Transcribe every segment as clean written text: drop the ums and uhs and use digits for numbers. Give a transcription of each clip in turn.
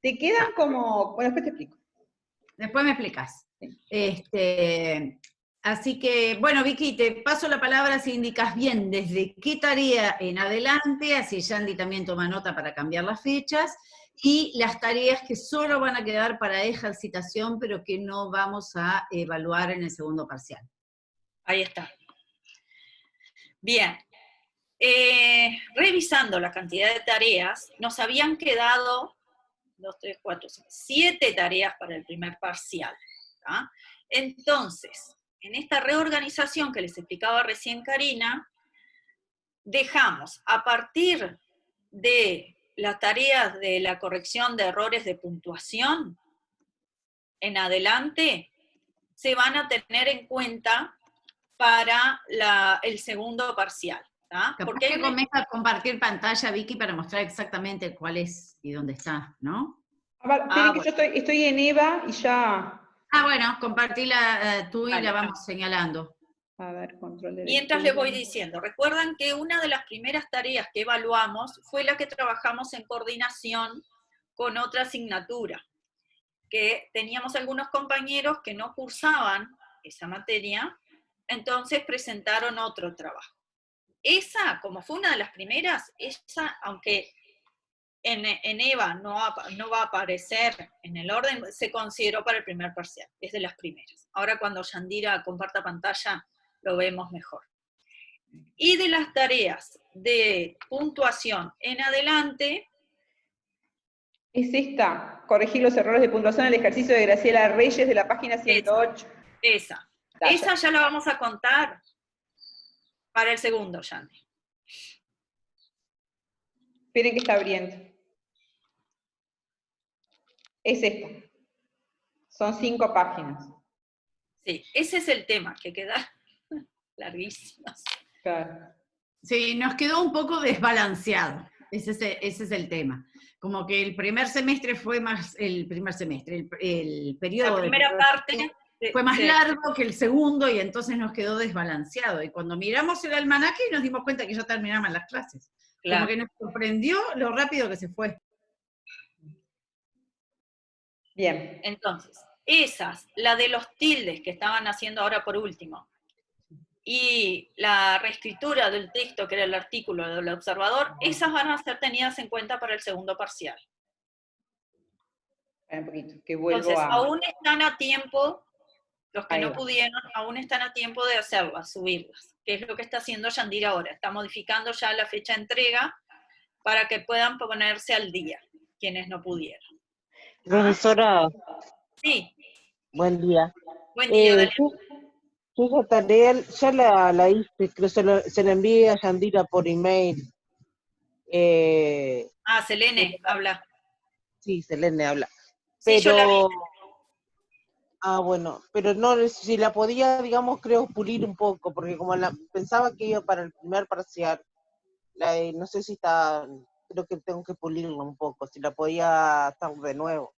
te quedan como, bueno, después te explico. Después me explicas. Así que, bueno, Vicky, te paso la palabra si indicas bien desde qué tarea en adelante, así Yandy también toma nota para cambiar las fechas, y las tareas que solo van a quedar para ejercitación, pero que no vamos a evaluar en el segundo parcial. Ahí está. Bien. Revisando la cantidad de tareas, nos habían quedado 2, 3, 4, 5, 7 tareas para el primer parcial. ¿tá? Entonces, en esta reorganización que les explicaba recién Karina, dejamos a partir de las tareas de la corrección de errores de puntuación, en adelante, se van a tener en cuenta para el segundo parcial. Porque hay que comienza a compartir pantalla, Vicky, para mostrar exactamente cuál es y dónde está, ¿no? Bueno. Yo estoy en EVA y ya... Bueno, compartila tú y la vamos señalando. A ver, control de... Mientras les voy diciendo, recuerdan que una de las primeras tareas que evaluamos fue la que trabajamos en coordinación con otra asignatura, que teníamos algunos compañeros que no cursaban esa materia, entonces presentaron otro trabajo. Esa, como fue una de las primeras, esa, aunque en EVA no va a aparecer en el orden, se consideró para el primer parcial, es de las primeras. Ahora cuando Yandira comparta pantalla, lo vemos mejor. Y de las tareas de puntuación en adelante... Es esta, corregir los errores de puntuación en el ejercicio de Graciela Reyes de la página 108. Esa ya la vamos a contar para el segundo, Yandy. Esperen que está abriendo. Es esta. Son 5 páginas. Sí, ese es el tema, que queda larguísimo. Claro. Sí, nos quedó un poco desbalanceado. Ese es el tema. Como que el primer semestre fue más, el periodo... La primera parte... Fue más largo que el segundo y entonces nos quedó desbalanceado. Y cuando miramos el almanaque nos dimos cuenta que ya terminaban las clases. Claro. Como que nos sorprendió lo rápido que se fue. Bien. Entonces, la de los tildes que estaban haciendo ahora por último, y la reescritura del texto, que era el artículo del observador, esas van a ser tenidas en cuenta para el segundo parcial. Un poquito, que vuelvo Entonces, aún están a tiempo, los que no pudieron, aún están a tiempo de hacerlas, subirlas, que es lo que está haciendo Yandira ahora. Está modificando ya la fecha de entrega para que puedan ponerse al día, quienes no pudieron. Profesora. Sí. Buen día. Buen día, Dalia. Yo esa tarea ya la hice, creo se la envié a Yandira por email. Selene habla. Sí, Selene habla. Sí, yo la vi. Bueno, pero no, si la podía, digamos, creo, pulir un poco, porque como pensaba que iba para el primer parcial, no sé si está, creo que tengo que pulirla un poco, si la podía estar de nuevo.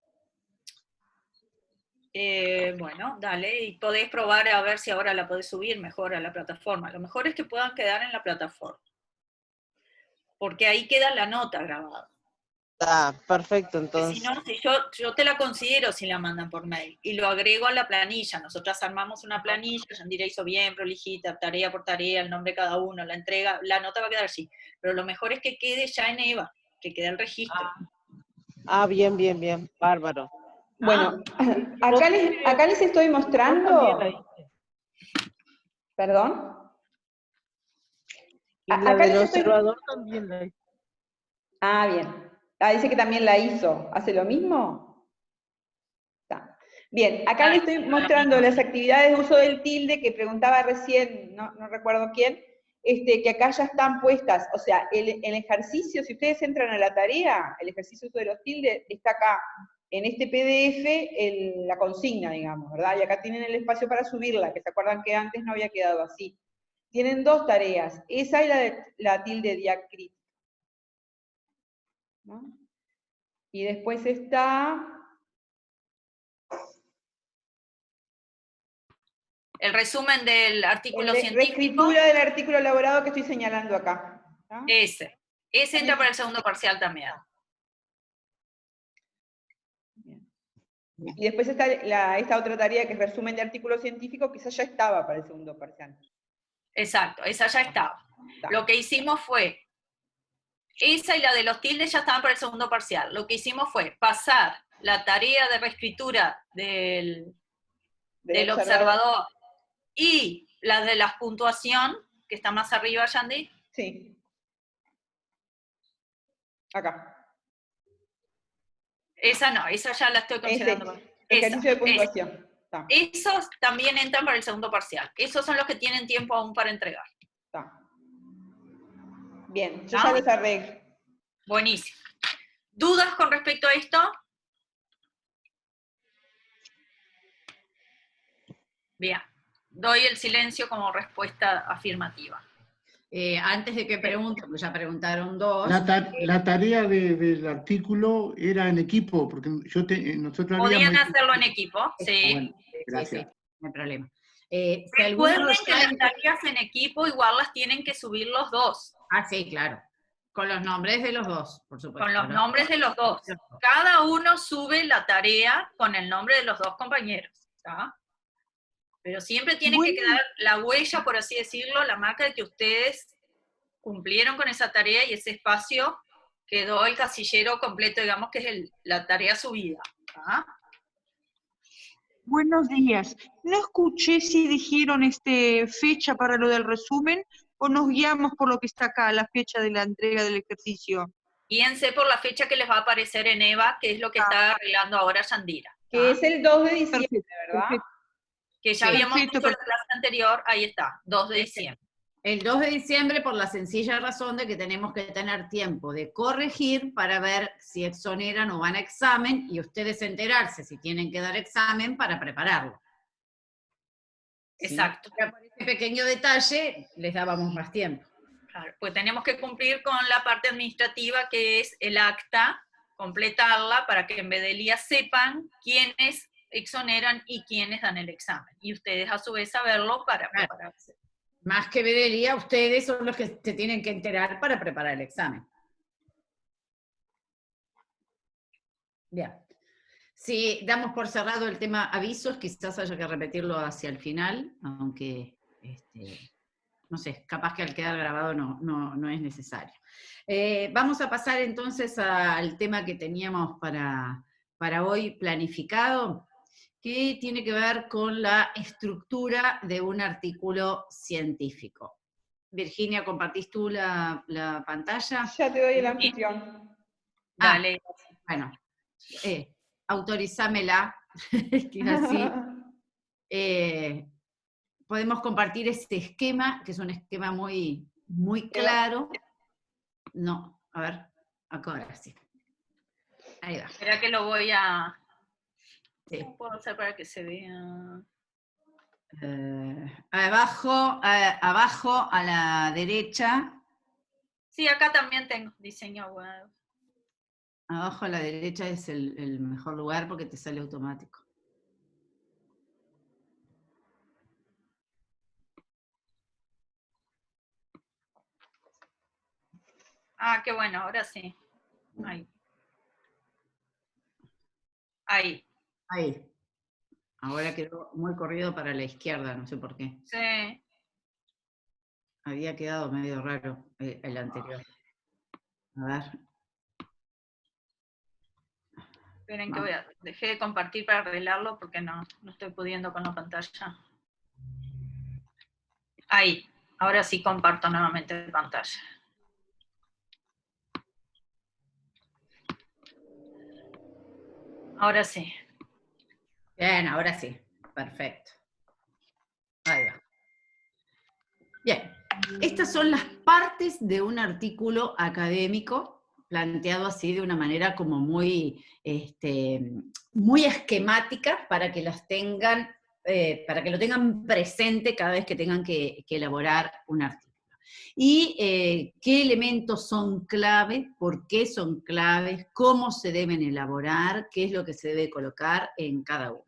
Bueno, dale, y podés probar a ver si ahora la podés subir mejor a la plataforma. Lo mejor es que puedan quedar en la plataforma, porque ahí queda la nota grabada. Perfecto, entonces. Si no, yo te la considero si la mandan por mail, y lo agrego a la planilla. Nosotras armamos una planilla, Yandira hizo bien, prolijita, tarea por tarea, el nombre de cada uno, la entrega, la nota va a quedar así. Pero lo mejor es que quede ya en EVA, que quede el registro. Bien, bárbaro. Bueno, acá les estoy mostrando... ¿Perdón? La del observador también la hice. Bien. Dice que también la hizo. ¿Hace lo mismo? Está. Bien, acá les estoy mostrando las actividades de uso del tilde que preguntaba recién, no recuerdo quién, que acá ya están puestas. O sea, el ejercicio, si ustedes entran a la tarea, el ejercicio de uso de los tildes está acá. En este PDF, la consigna, digamos, ¿verdad? Y acá tienen el espacio para subirla, que se acuerdan que antes no había quedado así. Tienen 2 tareas, esa y la tilde diacrítica. ¿No? Y después está... El resumen del artículo científico. Reescritura del artículo elaborado que estoy señalando acá. ¿No? Ese entra para el segundo parcial también. Y después está esta otra tarea que es resumen de artículo científico, que esa ya estaba para el segundo parcial. Exacto, esa ya estaba. Está. Lo que hicimos fue, esa y la de los tildes ya estaban para el segundo parcial. Lo que hicimos fue pasar la tarea de reescritura del observador y la de la puntuación, que está más arriba, Yandy. Sí. Acá. Esa no, esa ya la estoy considerando. Ejercicio de puntuación. Está. Esos también entran para el segundo parcial. Esos son los que tienen tiempo aún para entregar. Está. Bien, yo ya los arreglo. Buenísimo. ¿Dudas con respecto a esto? Bien. Doy el silencio como respuesta afirmativa. Antes de que pregunten, porque ya preguntaron dos. La tarea del artículo era en equipo, porque nosotros ¿Podían hacerlo en equipo? Sí. Bueno, gracias. Sí, no hay problema. Recuerden que las tareas en equipo igual las tienen que subir los dos. Ah, sí, claro. Con los nombres de los dos, por supuesto. Con los nombres de los dos. Cada uno sube la tarea con el nombre de los dos compañeros. ¿Está? Pero siempre tiene que quedar la huella, por así decirlo, la marca de que ustedes cumplieron con esa tarea y ese espacio quedó el casillero completo, digamos que es la tarea subida. ¿Ah? Buenos días. No escuché si dijeron fecha para lo del resumen o nos guiamos por lo que está acá, la fecha de la entrega del ejercicio. Guíense por la fecha que les va a aparecer en EVA, que es lo que está arreglando ahora Yandira. Que es el 2 de diciembre, ¿verdad? Perfecto. Que ya habíamos dicho en la clase anterior, ahí está, 2 de diciembre. El 2 de diciembre por la sencilla razón de que tenemos que tener tiempo de corregir para ver si exoneran o van a examen y ustedes enterarse si tienen que dar examen para prepararlo. Exacto. ¿Sí? Por ese pequeño detalle les dábamos más tiempo. Claro, pues tenemos que cumplir con la parte administrativa que es el acta, completarla para que en Bedelía sepan quiénes exoneran y quiénes dan el examen. Y ustedes a su vez saberlo para prepararse. Más que Bedelía, ustedes son los que se tienen que enterar para preparar el examen. Bien. Si damos por cerrado el tema avisos, quizás haya que repetirlo hacia el final, aunque, no sé, capaz que al quedar grabado no es necesario. Vamos a pasar entonces al tema que teníamos para hoy planificado, que tiene que ver con la estructura de un artículo científico. Virginia, ¿compartís tú la pantalla? Ya te doy el anfitrión. Dale. Bueno, autorizámela, que es así. Podemos compartir este esquema, que es un esquema muy claro. No, a ver, acá ahora sí. Ahí va. Espera que lo voy a... Sí. ¿Cómo puedo hacer para que se vea? Abajo a la derecha. Sí, acá también tengo diseño web. Abajo a la derecha es el mejor lugar porque te sale automático. Ah, qué bueno, ahora sí. Ahí. Ahí. Ahí. Ahora quedó muy corrido para la izquierda, no sé por qué. Sí. Había quedado medio raro el anterior. A ver. Esperen que dejé de compartir para arreglarlo porque no estoy pudiendo con la pantalla. Ahí. Ahora sí comparto nuevamente la pantalla. Ahora sí. Bien, ahora sí. Perfecto. Ahí va. Bien. Estas son las partes de un artículo académico, planteado así de una manera como muy esquemática, para que las tengan, para que lo tengan presente cada vez que tengan que elaborar un artículo. Y qué elementos son clave, por qué son claves, cómo se deben elaborar, qué es lo que se debe colocar en cada uno.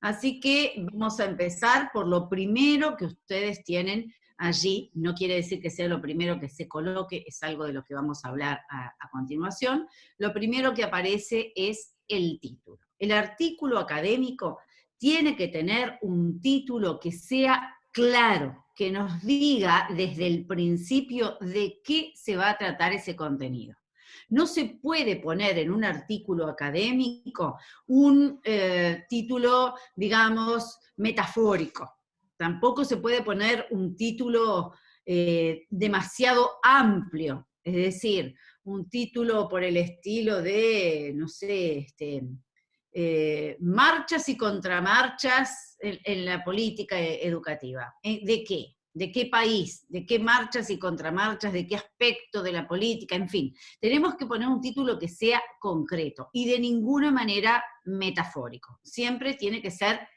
Así que vamos a empezar por lo primero que ustedes tienen allí. No quiere decir que sea lo primero que se coloque, es algo de lo que vamos a hablar a continuación. Lo primero que aparece es el título. El artículo académico tiene que tener un título que sea claro, que nos diga desde el principio de qué se va a tratar ese contenido. No se puede poner en un artículo académico un título, digamos, metafórico. Tampoco se puede poner un título demasiado amplio, es decir, un título por el estilo de, no sé, marchas y contramarchas en la política educativa. ¿De qué? ¿De qué país? ¿De qué marchas y contramarchas? ¿De qué aspecto de la política? En fin, tenemos que poner un título que sea concreto y de ninguna manera metafórico. Siempre tiene que ser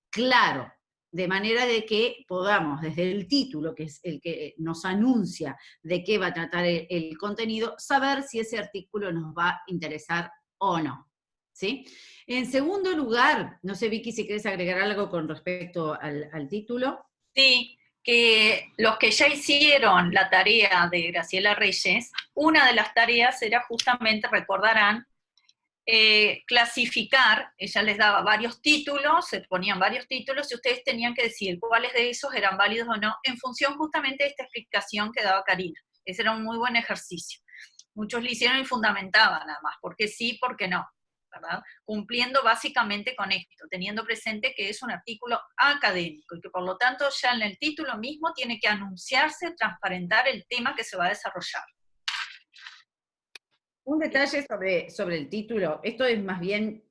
claro, de manera de que podamos, desde el título, que es el que nos anuncia de qué va a tratar el contenido, saber si ese artículo nos va a interesar o no. ¿Sí? En segundo lugar, no sé, Vicky, si quieres agregar algo con respecto al título. Sí, que los que ya hicieron la tarea de Graciela Reyes, una de las tareas era justamente, recordarán, clasificar, ella les daba varios títulos, se ponían varios títulos, y ustedes tenían que decir cuáles de esos eran válidos o no, en función justamente de esta explicación que daba Karina. Ese era un muy buen ejercicio. Muchos lo hicieron y fundamentaban nada más, porque sí, porque no, ¿verdad? Cumpliendo básicamente con esto, teniendo presente que es un artículo académico, y que por lo tanto ya en el título mismo tiene que anunciarse, transparentar el tema que se va a desarrollar. Un detalle sobre el título, esto es más bien,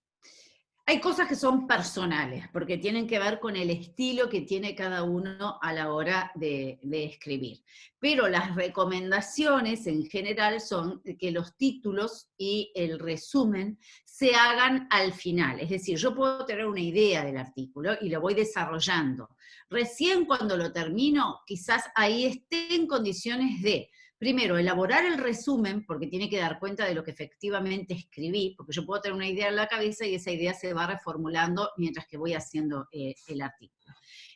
hay cosas que son personales, porque tienen que ver con el estilo que tiene cada uno a la hora de escribir. Pero las recomendaciones en general son que los títulos y el resumen se hagan al final. Es decir, yo puedo tener una idea del artículo y lo voy desarrollando. Recién cuando lo termino, quizás ahí esté en condiciones de, primero, elaborar el resumen, porque tiene que dar cuenta de lo que efectivamente escribí, porque yo puedo tener una idea en la cabeza y esa idea se va reformulando mientras que voy haciendo el artículo.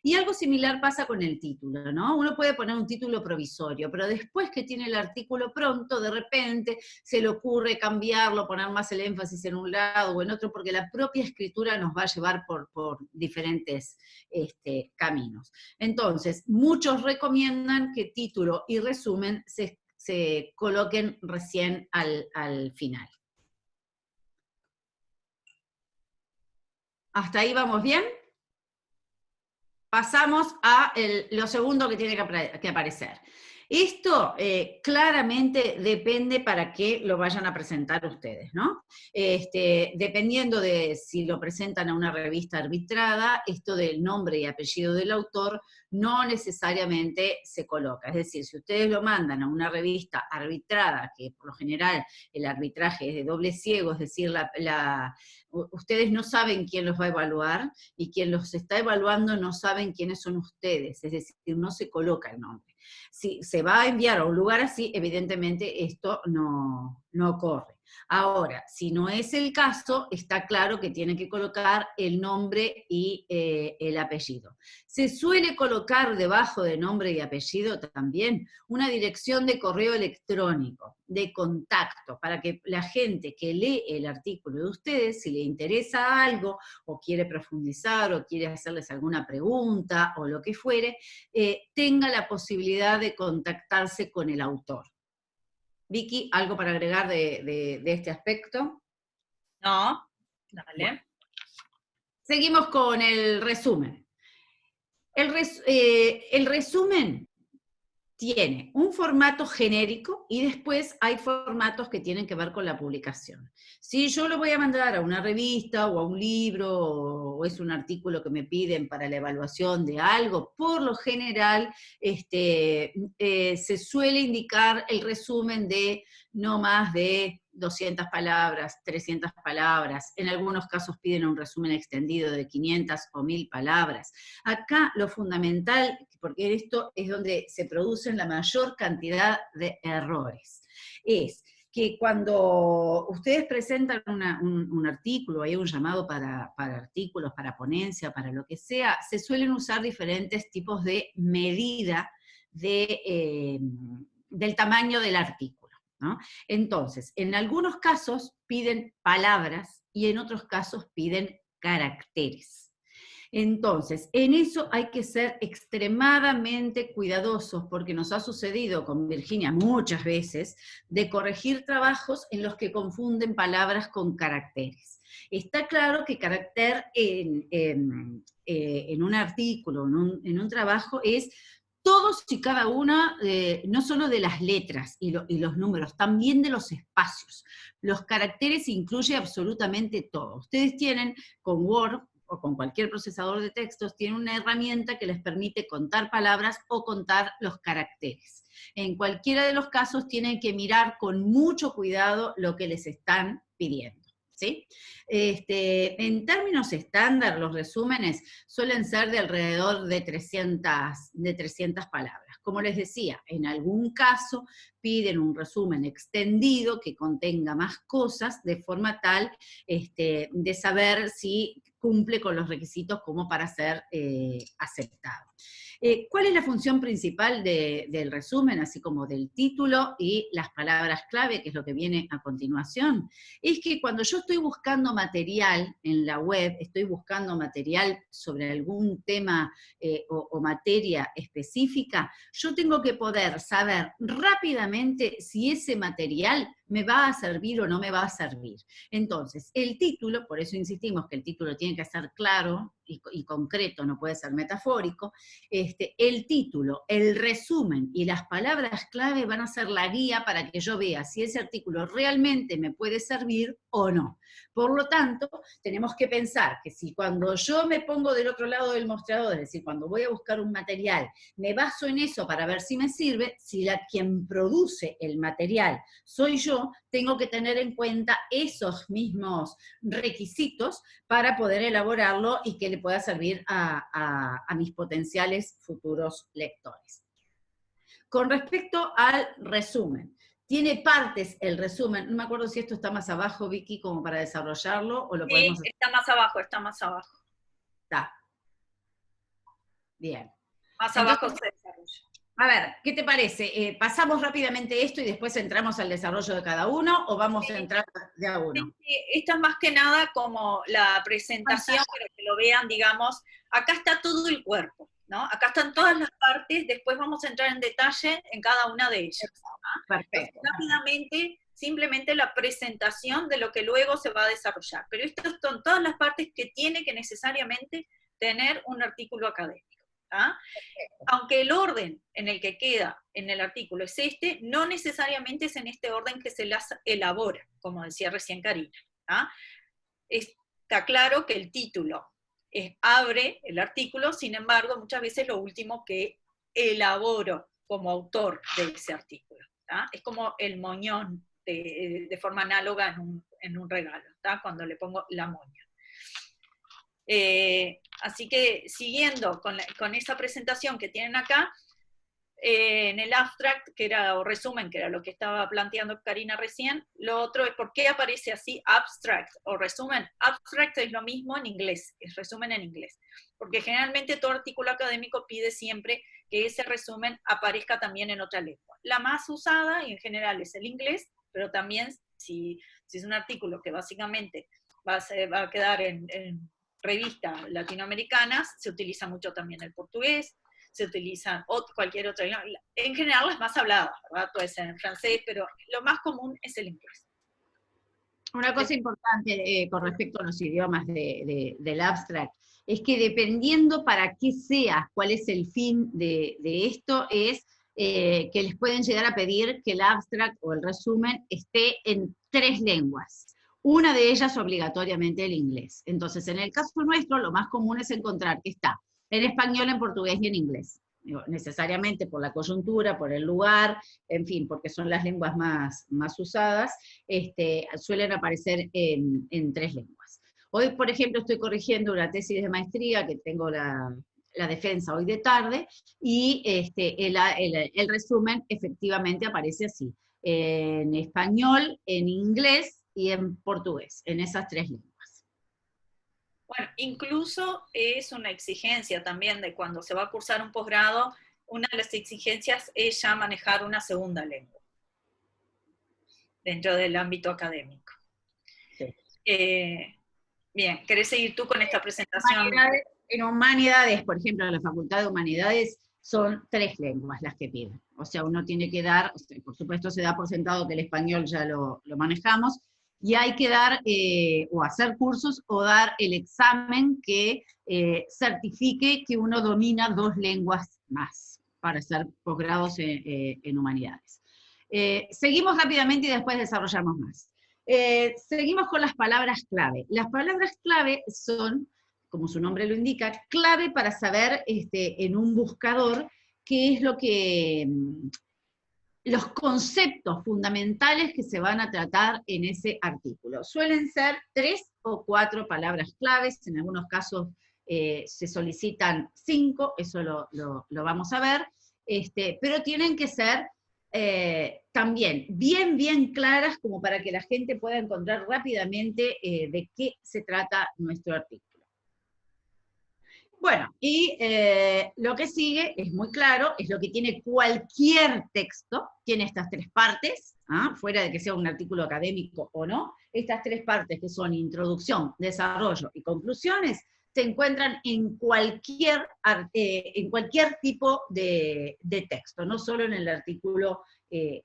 Y algo similar pasa con el título, ¿no? Uno puede poner un título provisorio, pero después que tiene el artículo pronto, de repente se le ocurre cambiarlo, poner más el énfasis en un lado o en otro, porque la propia escritura nos va a llevar por diferentes caminos. Entonces, muchos recomiendan que título y resumen se coloquen recién al final. ¿Hasta ahí vamos bien? Pasamos a lo segundo que tiene que aparecer. Esto claramente depende para qué lo vayan a presentar ustedes, ¿no? Dependiendo de si lo presentan a una revista arbitrada, esto del nombre y apellido del autor no necesariamente se coloca. Es decir, si ustedes lo mandan a una revista arbitrada, que por lo general el arbitraje es de doble ciego, es decir, ustedes no saben quién los va a evaluar, y quien los está evaluando no saben quiénes son ustedes, es decir, no se coloca el nombre. Si se va a enviar a un lugar así, evidentemente esto no ocurre. Ahora, si no es el caso, está claro que tienen que colocar el nombre y el apellido. Se suele colocar debajo de nombre y apellido también una dirección de correo electrónico, de contacto, para que la gente que lee el artículo de ustedes, si le interesa algo, o quiere profundizar, o quiere hacerles alguna pregunta, o lo que fuere, tenga la posibilidad de contactarse con el autor. Vicky, ¿algo para agregar de este aspecto? No, dale. Bueno. Seguimos con el resumen. El resumen tiene un formato genérico y después hay formatos que tienen que ver con la publicación. Si yo lo voy a mandar a una revista o a un libro o es un artículo que me piden para la evaluación de algo, por lo general se suele indicar el resumen de no más de 200 palabras, 300 palabras, en algunos casos piden un resumen extendido de 500 o 1000 palabras. Acá lo fundamental, porque esto es donde se producen la mayor cantidad de errores, es que cuando ustedes presentan un artículo, hay un llamado para artículos, para ponencia, para lo que sea, se suelen usar diferentes tipos de medida del tamaño del artículo, ¿no? Entonces, en algunos casos piden palabras y en otros casos piden caracteres. Entonces, en eso hay que ser extremadamente cuidadosos, porque nos ha sucedido con Virginia muchas veces, de corregir trabajos en los que confunden palabras con caracteres. Está claro que carácter en un artículo, en un trabajo, es todos y cada una, no solo de las letras y los números, también de los espacios. Los caracteres incluye absolutamente todo. Ustedes tienen con Word o con cualquier procesador de textos, tienen una herramienta que les permite contar palabras o contar los caracteres. En cualquiera de los casos tienen que mirar con mucho cuidado lo que les están pidiendo, ¿sí? En términos estándar, los resúmenes suelen ser de alrededor de 300 palabras. Como les decía, en algún caso piden un resumen extendido que contenga más cosas, de forma tal de saber si cumple con los requisitos como para ser aceptado. ¿Cuál es la función principal del resumen, así como del título y las palabras clave, que es lo que viene a continuación? Es que cuando yo estoy buscando material en la web, estoy buscando material sobre algún tema o materia específica, yo tengo que poder saber rápidamente si ese material me va a servir o no me va a servir. Entonces, el título, por eso insistimos que el título tiene que ser claro y concreto, no puede ser metafórico, el título, el resumen y las palabras clave van a ser la guía para que yo vea si ese artículo realmente me puede servir o no. Por lo tanto, tenemos que pensar que si cuando yo me pongo del otro lado del mostrador, es decir, cuando voy a buscar un material, me baso en eso para ver si me sirve, si quien produce el material soy yo, tengo que tener en cuenta esos mismos requisitos para poder elaborarlo y que le pueda servir a mis potenciales futuros lectores. Con respecto al resumen, tiene partes el resumen, no me acuerdo si esto está más abajo, Vicky, como para desarrollarlo, o lo podemos... Sí, está más abajo, está más abajo. Está. Bien. Más Entonces, abajo se desarrolla. A ver, ¿qué te parece? ¿Pasamos rápidamente esto y después entramos al desarrollo de cada uno, o vamos a entrar de a uno? Esta es más que nada como la presentación, para que lo vean, digamos, acá está todo el cuerpo, ¿no? Acá están todas las partes, después vamos a entrar en detalle en cada una de ellas. ¿no? Perfecto. Entonces, rápidamente, simplemente la presentación de lo que luego se va a desarrollar. Pero estas son todas las partes que tiene que necesariamente tener un artículo académico. ¿Ah? Aunque el orden en el que queda en el artículo es no necesariamente es en este orden que se las elabora, como decía recién Karina. ¿Ah? Está claro que el título abre el artículo, sin embargo, muchas veces lo último que elaboro como autor de ese artículo. ¿Ah? Es como el moñón de forma análoga en un regalo, ¿tá? Cuando le pongo la moña. Así que siguiendo con esa presentación que tienen acá, en el abstract, o resumen, que era lo que estaba planteando Karina recién, lo otro es por qué aparece así abstract o resumen. Abstract es lo mismo en inglés, es resumen en inglés, porque generalmente todo artículo académico pide siempre que ese resumen aparezca también en otra lengua. La más usada y en general es el inglés, pero también si es un artículo que básicamente va a quedar en revistas latinoamericanas, se utiliza mucho también el portugués, se utiliza cualquier otra, en general las más habladas, ¿verdad? Puede ser en francés, pero lo más común es el inglés. Una cosa importante con respecto a los idiomas del abstract, es que dependiendo para qué sea, cuál es el fin de esto, es que les pueden llegar a pedir que el abstract o el resumen esté en 3 lenguas. Una de ellas obligatoriamente el inglés. Entonces, en el caso nuestro, lo más común es encontrar que está en español, en portugués y en inglés. Necesariamente por la coyuntura, por el lugar, en fin, porque son las lenguas más usadas, suelen aparecer en 3 lenguas. Hoy, por ejemplo, estoy corrigiendo una tesis de maestría, que tengo la defensa hoy de tarde, y el resumen efectivamente aparece así, en español, en inglés, y en portugués, en esas 3 lenguas. Bueno, incluso es una exigencia también de cuando se va a cursar un posgrado, una de las exigencias es ya manejar una segunda lengua dentro del ámbito académico. Sí. Bien, ¿querés seguir tú con esta presentación? En humanidades, por ejemplo, en la Facultad de Humanidades, son 3 lenguas las que piden. O sea, uno tiene que dar, por supuesto se da por sentado que el español ya lo manejamos, y hay que dar, o hacer cursos, o dar el examen que certifique que uno domina 2 lenguas más, para hacer posgrados en humanidades. Seguimos rápidamente y después desarrollamos más. Seguimos con las palabras clave. Las palabras clave son, como su nombre lo indica, clave para saber en un buscador qué es lo que, los conceptos fundamentales que se van a tratar en ese artículo. Suelen ser 3 o 4 palabras claves, en algunos casos se solicitan 5, eso lo vamos a ver, pero tienen que ser también bien claras, como para que la gente pueda encontrar rápidamente de qué se trata nuestro artículo. Bueno, y lo que sigue es muy claro, es lo que tiene cualquier texto, tiene estas 3 partes, fuera de que sea un artículo académico o no, estas 3 partes que son introducción, desarrollo y conclusiones, se encuentran en cualquier tipo de texto, no solo en el artículo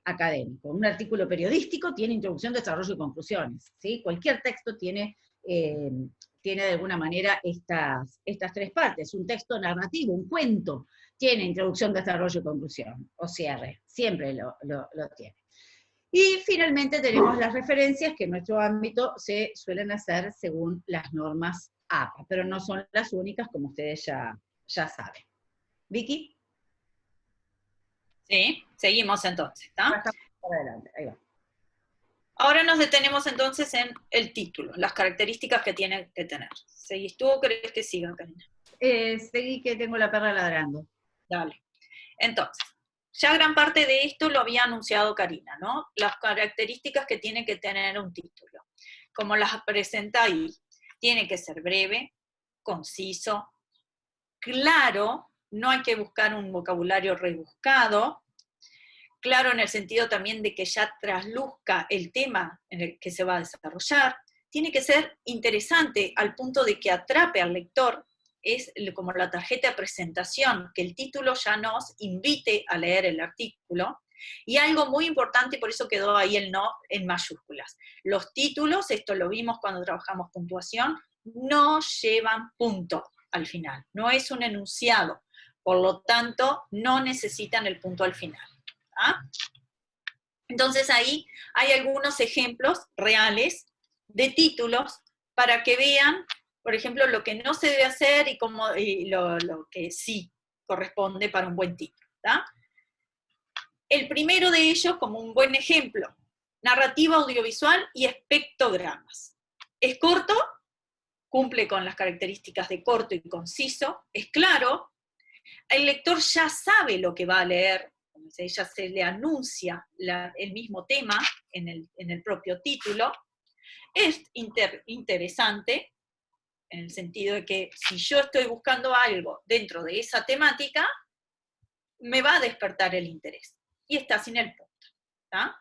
académico. Un artículo periodístico tiene introducción, desarrollo y conclusiones, ¿sí? Cualquier texto tiene de alguna manera estas 3 partes. Un texto narrativo, un cuento, tiene introducción, desarrollo y conclusión, o cierre, siempre lo tiene. Y finalmente tenemos las referencias que en nuestro ámbito se suelen hacer según las normas APA, pero no son las únicas, como ustedes ya saben. ¿Vicky? Sí, seguimos entonces, ¿está? Adelante, ahí va. Ahora nos detenemos entonces en el título, las características que tiene que tener. ¿Seguís tú o querés que siga, Karina? Seguí, que tengo la perra ladrando. Dale. Entonces, ya gran parte de esto lo había anunciado Karina, ¿no? Las características que tiene que tener un título. Como las presenta ahí, tiene que ser breve, conciso, claro, no hay que buscar un vocabulario rebuscado, claro en el sentido también de que ya trasluzca el tema en el que se va a desarrollar, tiene que ser interesante al punto de que atrape al lector, es como la tarjeta de presentación, que el título ya nos invite a leer el artículo, y algo muy importante, por eso quedó ahí el no en mayúsculas. Los títulos, esto lo vimos cuando trabajamos puntuación, no llevan punto al final, no es un enunciado, por lo tanto no necesitan el punto al final. Entonces ahí hay algunos ejemplos reales de títulos para que vean, por ejemplo, lo que no se debe hacer y lo que sí corresponde para un buen título. El primero de ellos, como un buen ejemplo, narrativa audiovisual y espectrogramas. Es corto, cumple con las características de corto y conciso, es claro, el lector ya sabe lo que va a leer, ya se le anuncia el mismo tema en el propio título, es interesante, en el sentido de que si yo estoy buscando algo dentro de esa temática, me va a despertar el interés, y está sin el punto. ¿Tá?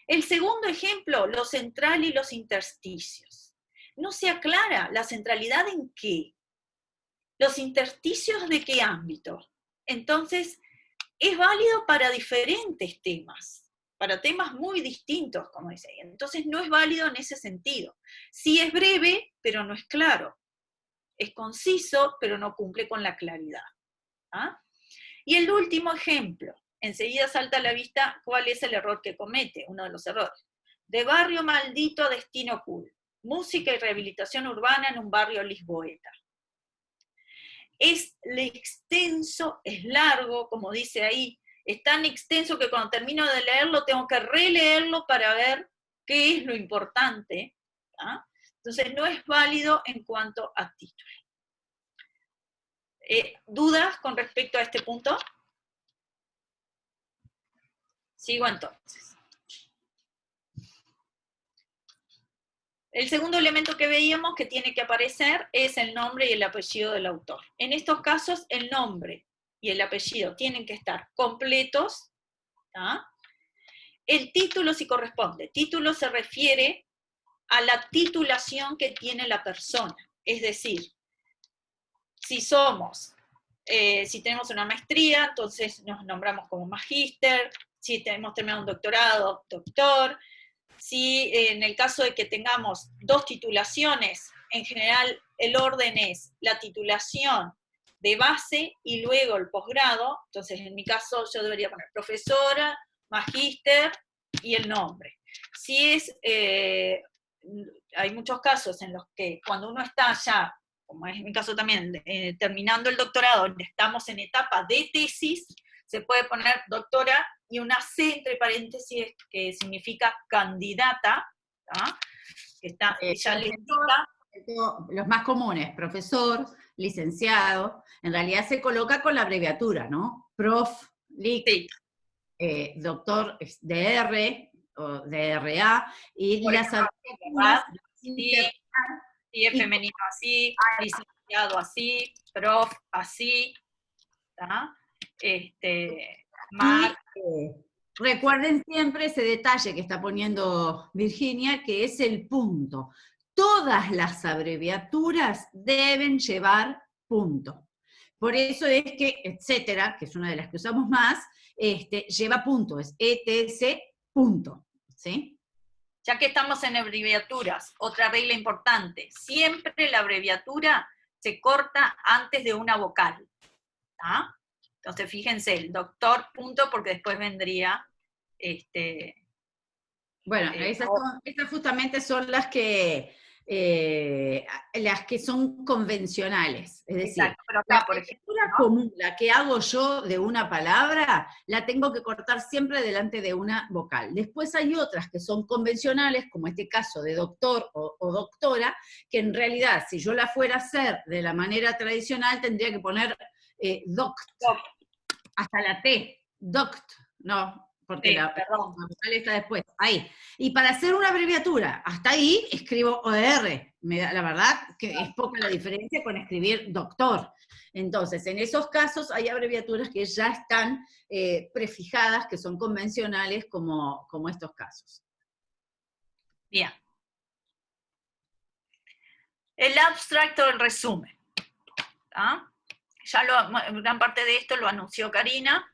El segundo ejemplo, lo central y los intersticios. No se aclara la centralidad en qué, los intersticios de qué ámbito. Entonces, es válido para diferentes temas, para temas muy distintos, como dice ahí. Entonces no es válido en ese sentido. Sí es breve, pero no es claro. Es conciso, pero no cumple con la claridad. Y el último ejemplo, enseguida salta a la vista cuál es el error que comete, uno de los errores. De barrio maldito a destino cool. Música y rehabilitación urbana en un barrio lisboeta. Es extenso, es largo, como dice ahí, es tan extenso que cuando termino de leerlo tengo que releerlo para ver qué es lo importante. Entonces no es válido en cuanto a título. ¿Dudas con respecto a este punto? Sigo entonces. El segundo elemento que veíamos que tiene que aparecer es el nombre y el apellido del autor. En estos casos, el nombre y el apellido tienen que estar completos. El título sí corresponde. Título se refiere a la titulación que tiene la persona. Es decir, si tenemos una maestría, entonces nos nombramos como magíster, si hemos terminado un doctorado, doctor. Si en el caso de que tengamos 2 titulaciones, en general el orden es la titulación de base y luego el posgrado. Entonces en mi caso yo debería poner profesora, magíster y el nombre. Si hay muchos casos en los que cuando uno está ya, como es mi caso también, terminando el doctorado, estamos en etapa de tesis, se puede poner doctora y una C entre paréntesis que significa candidata, ¿tá? Que ya le indica. Los más comunes, profesor, licenciado, en realidad se coloca con la abreviatura, ¿no? Prof, lic, Sí. Doctor DR o DRA, y Por las ejemplo, abreviaturas, sí, es femenino así, licenciado así, prof así, ¿tá? Recuerden siempre ese detalle que está poniendo Virginia, que es el punto. Todas las abreviaturas deben llevar punto. Por eso es que, etcétera, que es una de las que usamos más, lleva punto, es ETC punto, ¿sí? Ya que estamos en abreviaturas, otra regla importante, siempre la abreviatura se corta antes de una vocal, ¿tá? Entonces fíjense, el doctor punto, porque después vendría Bueno, esas justamente son las que son convencionales. Es decir, exacto, pero acá, por ejemplo, la común, la que hago yo de una palabra, la tengo que cortar siempre delante de una vocal. Después hay otras que son convencionales, como este caso de doctor o doctora, que en realidad, si yo la fuera a hacer de la manera tradicional, tendría que poner doct, hasta la T, doct, no, porque sí, la vocal está después, ahí. Y para hacer una abreviatura, hasta ahí escribo OR. La verdad que es poca la diferencia con escribir doctor. Entonces, en esos casos hay abreviaturas que ya están prefijadas, que son convencionales, como estos casos. Bien. El abstracto del resumen. ¿Ah? Ya gran parte de esto lo anunció Karina.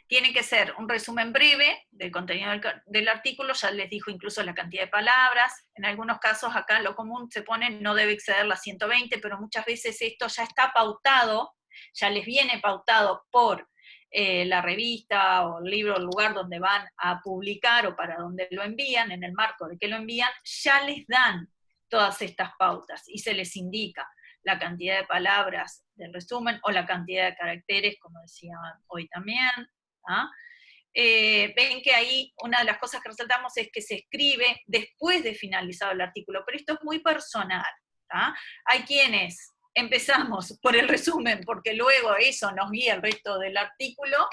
Tiene que ser un resumen breve del contenido del artículo, ya les dijo incluso la cantidad de palabras. En algunos casos acá lo común se pone no debe exceder las 120, pero muchas veces esto ya está pautado, ya les viene pautado por la revista o el libro o el lugar donde van a publicar o para donde lo envían, en el marco de que lo envían, ya les dan todas estas pautas y se les indica la cantidad de palabras del resumen o la cantidad de caracteres, como decían hoy también. ¿Ah? Ven que ahí una de las cosas que resaltamos es que se escribe después de finalizado el artículo, pero esto es muy personal. ¿Ah? Hay quienes empezamos por el resumen porque luego eso nos guía el resto del artículo,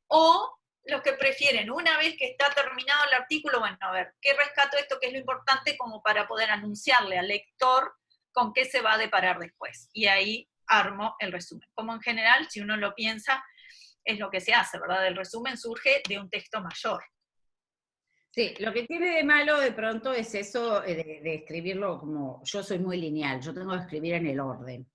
o los que prefieren, una vez que está terminado el artículo, bueno, a ver, ¿qué rescato esto que es lo importante como para poder anunciarle al lector con qué se va a deparar después? Y ahí armo el resumen. Como en general, si uno lo piensa, es lo que se hace, ¿verdad? El resumen surge de un texto mayor. Sí, lo que tiene de malo de pronto es eso de escribirlo como, yo soy muy lineal, yo tengo que escribir en el orden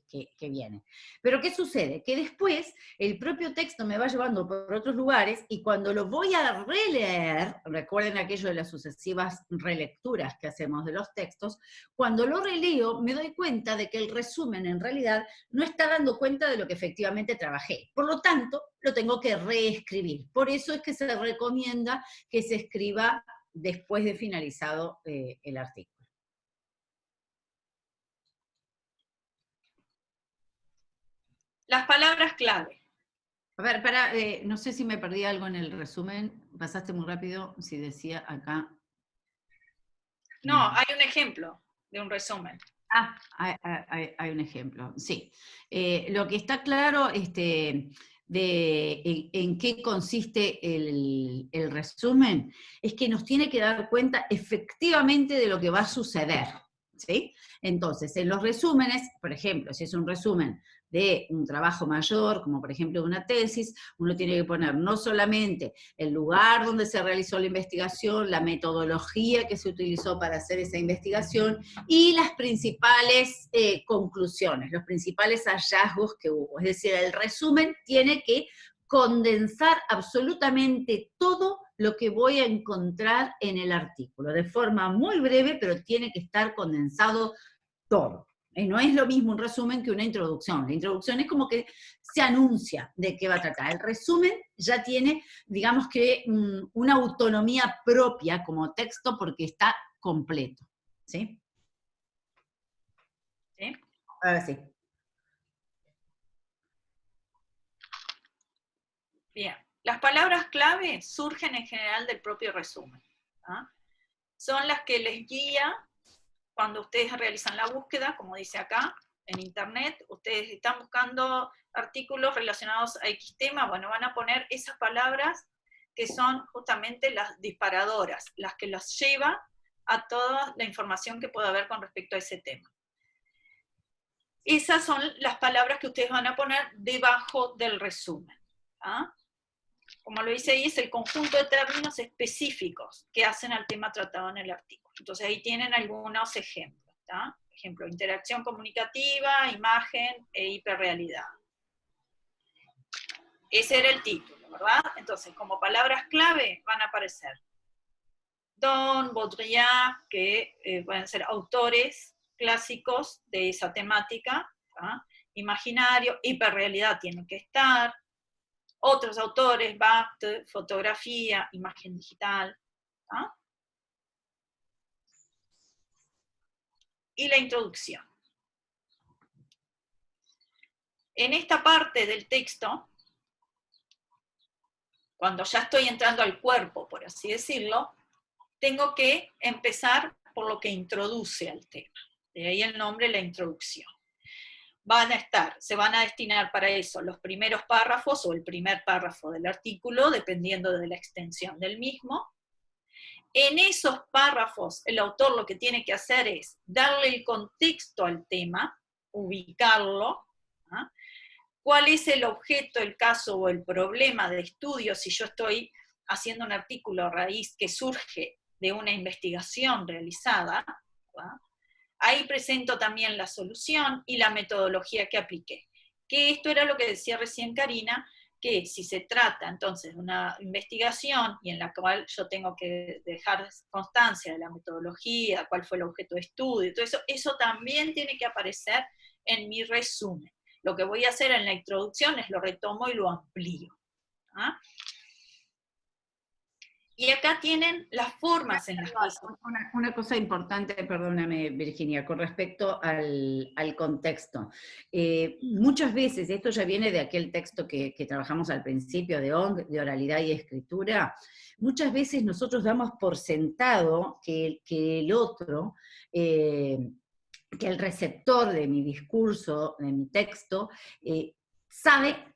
que viene. Pero ¿qué sucede? Que después el propio texto me va llevando por otros lugares y cuando lo voy a releer, recuerden aquello de las sucesivas relecturas que hacemos de los textos, cuando lo releo me doy cuenta de que el resumen en realidad no está dando cuenta de lo que efectivamente trabajé. Por lo tanto, lo tengo que reescribir. Por eso es que se recomienda que se escriba después de finalizado el artículo. Las palabras clave. A ver, no sé si me perdí algo en el resumen, pasaste muy rápido, si decía acá. No, hay un ejemplo de un resumen. Ah, hay un ejemplo, sí. Lo que está claro, en qué consiste el resumen, es que nos tiene que dar cuenta efectivamente de lo que va a suceder, ¿sí? Entonces, en los resúmenes, por ejemplo, si es un resumen de un trabajo mayor, como por ejemplo una tesis, uno tiene que poner no solamente el lugar donde se realizó la investigación, la metodología que se utilizó para hacer esa investigación y las principales conclusiones, los principales hallazgos que hubo. Es decir, el resumen tiene que condensar absolutamente todo lo que voy a encontrar en el artículo, de forma muy breve, pero tiene que estar condensado todo. No es lo mismo un resumen que una introducción. La introducción es como que se anuncia de qué va a tratar. El resumen ya tiene, digamos que, una autonomía propia como texto porque está completo. ¿Sí? ¿Sí? Ahora sí. Bien. Las palabras clave surgen en general del propio resumen. ¿Ah? Son las que les guía cuando ustedes realizan la búsqueda, como dice acá, en internet, ustedes están buscando artículos relacionados a X tema, bueno, van a poner esas palabras que son justamente las disparadoras, las que las lleva a toda la información que pueda haber con respecto a ese tema. Esas son las palabras que ustedes van a poner debajo del resumen. ¿Ah? Como lo dice ahí, es el conjunto de términos específicos que hacen al tema tratado en el artículo. Entonces ahí tienen algunos ejemplos. ¿Tá? Por ejemplo, interacción comunicativa, imagen e hiperrealidad. Ese era el título, ¿verdad? Entonces, como palabras clave van a aparecer Don, Baudrillard, que pueden ser autores clásicos de esa temática. ¿Tá? Imaginario, hiperrealidad tienen que estar. Otros autores, Bapt, fotografía, imagen digital. ¿Ah? Y la introducción. En esta parte del texto, cuando ya estoy entrando al cuerpo, por así decirlo, tengo que empezar por lo que introduce al tema. De ahí el nombre, la introducción. Se van a destinar para eso los primeros párrafos o el primer párrafo del artículo, dependiendo de la extensión del mismo. En esos párrafos, el autor lo que tiene que hacer es darle el contexto al tema, ubicarlo, ¿ah? ¿Cuál es el objeto, el caso o el problema de estudio si yo estoy haciendo un artículo a raíz que surge de una investigación realizada? ¿Ah? Ahí presento también la solución y la metodología que apliqué. Que esto era lo que decía recién Karina, que si se trata entonces de una investigación y en la cual yo tengo que dejar constancia de la metodología, cuál fue el objeto de estudio, todo eso, eso también tiene que aparecer en mi resumen. Lo que voy a hacer en la introducción es lo retomo y lo amplío. ¿Ah? Y acá tienen las formas en las que... Una cosa importante, perdóname Virginia, con respecto al contexto. Muchas veces, esto ya viene de aquel texto que trabajamos al principio de ONG, de oralidad y escritura, muchas veces nosotros damos por sentado que el otro, que el receptor de mi discurso, de mi texto, sabe